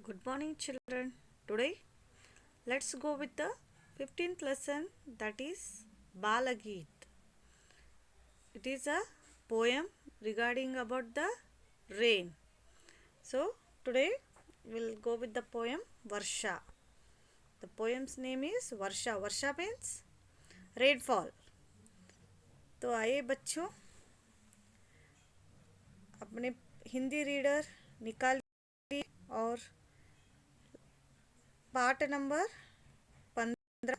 Good morning, children. Today, let's go with the 15th lesson, that is Balageet. It is a poem regarding about the rain. So, today we'll go with the poem Varsha. The poem's name is Varsha. Varsha means rainfall. तो आइए बच्चों, अपने Hindi reader निकालिए और पाठ number 15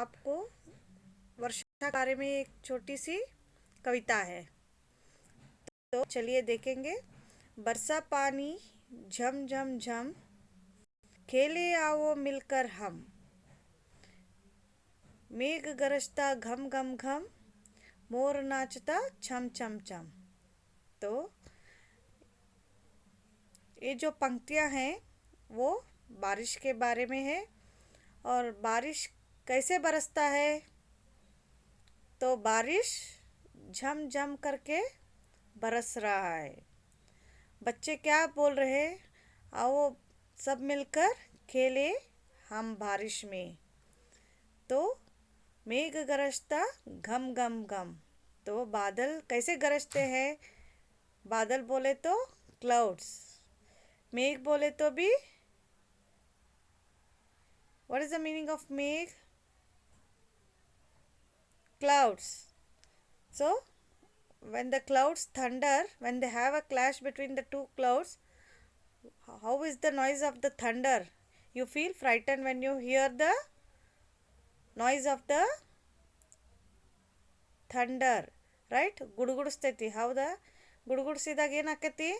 आपको वर्षा के बारे में एक छोटी सी कविता है। तो चलिए देखेंगे। बरसा पानी झम झम झम, खेले आओ मिलकर हम, मेघ गरजता घम घम घम, मोर नाचता छम छम छम। तो ये जो पंक्तियां हैं वो बारिश के बारे में है। और बारिश कैसे बरसता है? तो बारिश झम झम करके बरस रहा है। बच्चे क्या बोल रहे हैं? आओ सब मिलकर खेले हम बारिश में। तो मेघ गरजता घम घम घम। तो बादल कैसे गरजते हैं? बादल बोले तो क्लाउड्स, मेघ बोले तो भी what is the meaning of मेघ? Clouds. So when the clouds thunder, when they have a clash between the two clouds, how is the noise of the thunder? You feel frightened when you hear the noise of the thunder, right? ಗುಡುಗುಡಿಸ್ತೈತಿ. ಹೌದಾ? ಗುಡುಗುಡಿಸಿದಾಗ ಏನಾಕೈತಿ?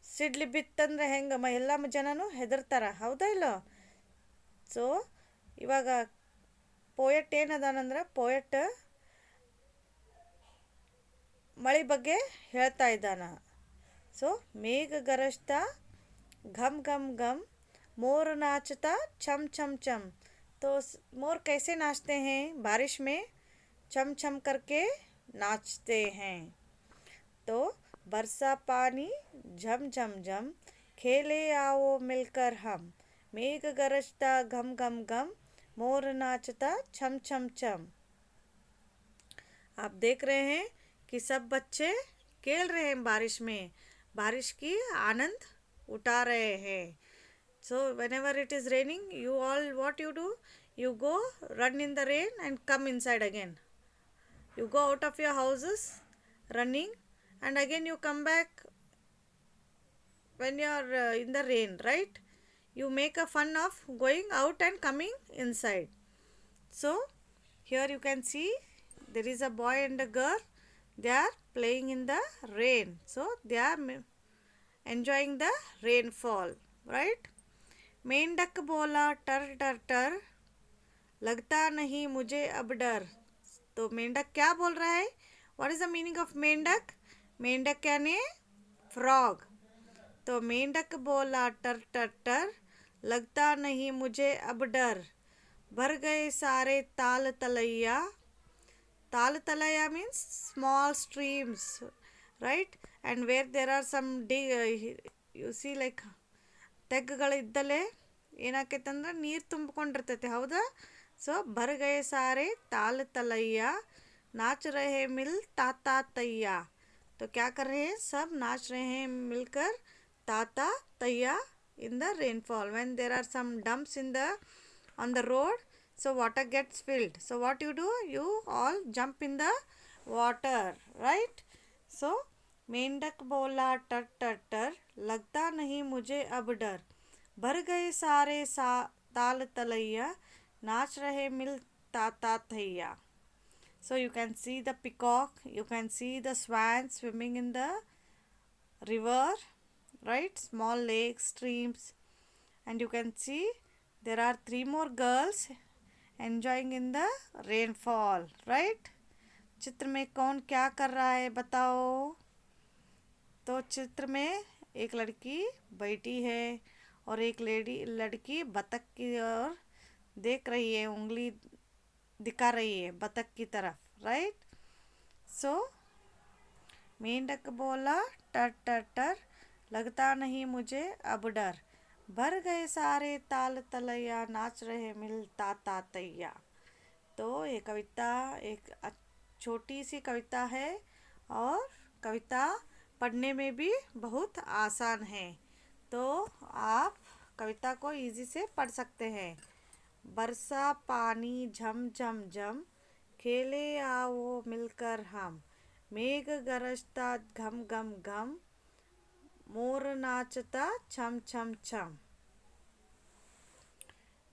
ಸಿಡ್ಲಿ ಬಿತ್ತಂದ್ರೆ ಹೆಂಗೆ ಎಲ್ಲ ಜನನು ಹೆದರ್ತಾರ. ಹೌದಾ ಇಲ್ಲ? So ಇವಾಗ poet ಏನದಾನಂದ್ರೆ, poet ಮಳೆ ಬಗ್ಗೆ ಹೇಳ್ತಾ ಇದ್ದಾನ. ಸೊ ಮೇಘ ಗರಜ್ತಾ घम घम घम, मोर नाचता छम छम छम। तो मोर कैसे नाचते हैं? बारिश में छम छम करके नाचते हैं। तो बरसा पानी झम झम झम, खेले आओ मिलकर हम, मेघ गरजता घम घम घम, मोर नाचता छम छम छम। आप देख रहे हैं कि सब बच्चे खेल रहे हैं बारिश में, बारिश की आनंद उठा रहे हैं। So whenever it is raining, you all what you do? You go run in the rain and come inside again. You go out of your houses running and again you come back when you are in the rain, right? You make a fun of going out and coming inside. So here you can see there is a boy and a girl. They are playing in the rain. So they are enjoying the rainfall, right? मेंढक बोला टर टर टर, लगता नहीं मुझे अब डर। तो मेंढक क्या बोल रहा है? What is the meaning of मेंढक? मेंढक यानी फ्रॉग। तो मेंढक बोला टर टर टर, लगता नहीं मुझे अब डर, भर गए सारे ताल तलैया। ताल तलैया means small streams, right? And where there are some you see like ತೆಗ್ಗುಗಳಿದ್ದಲ್ಲೇ ಏನಾಕೈತಂದ್ರೆ ನೀರು ತುಂಬಿಕೊಂಡಿರ್ತೈತೆ. ಹೌದಾ? ಸೊ ಭರಗಯ ಸಾರೆ ताल तलैया, नाच रहे मिल ताता तैया। तो क्या कर रहे हैं? सब नाच रहे हैं मिलकर ताता तैया in the rainfall. When there are some dumps on the road, so water gets filled. So what you do? You all jump in the water, right? So मेंढक बोला टर टर टर, लगता नहीं मुझे अब डर, भर गए सारे ताल तलैया, नाच रहे मिल ताता थैया। So you can see the peacock, you can see the swan swimming in the river, right? Small lakes, streams, and you can see there are 3 more girls enjoying in the rainfall, right? चित्र में कौन क्या कर रहा है बताओ? तो चित्र में एक लड़की बैठी है और एक लड़की बतख की ओर देख रही है, उंगली दिखा रही है बतख की तरफ, राइट? सो मेंढक बोला टर टर टर, लगता नहीं मुझे अब डर। भर गए सारे ताल तलैया, नाच रहे मिल ताता तैया। तो ये कविता एक छोटी सी कविता है और कविता पढ़ने में भी बहुत आसान है। तो आप कविता को इजी से पढ़ सकते हैं। बरसा पानी झम झम झम, खेले आओ मिलकर हम। मेघ गरजता घम घम घम, मोर नाचता छम छम छम।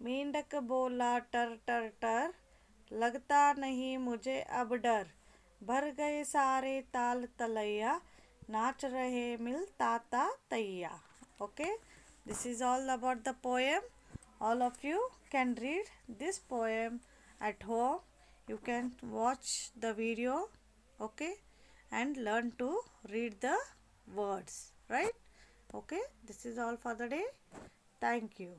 मेंढक बोला टर टर टर, लगता नहीं मुझे अब डर। भर गए सारे ताल तलैया, नाच रहे मिल ताता तैया। Okay, this is all about the poem. All of you can read this poem at home. You can watch the video, okay, and learn to read the words, right? Okay, this is all for the day. Thank you.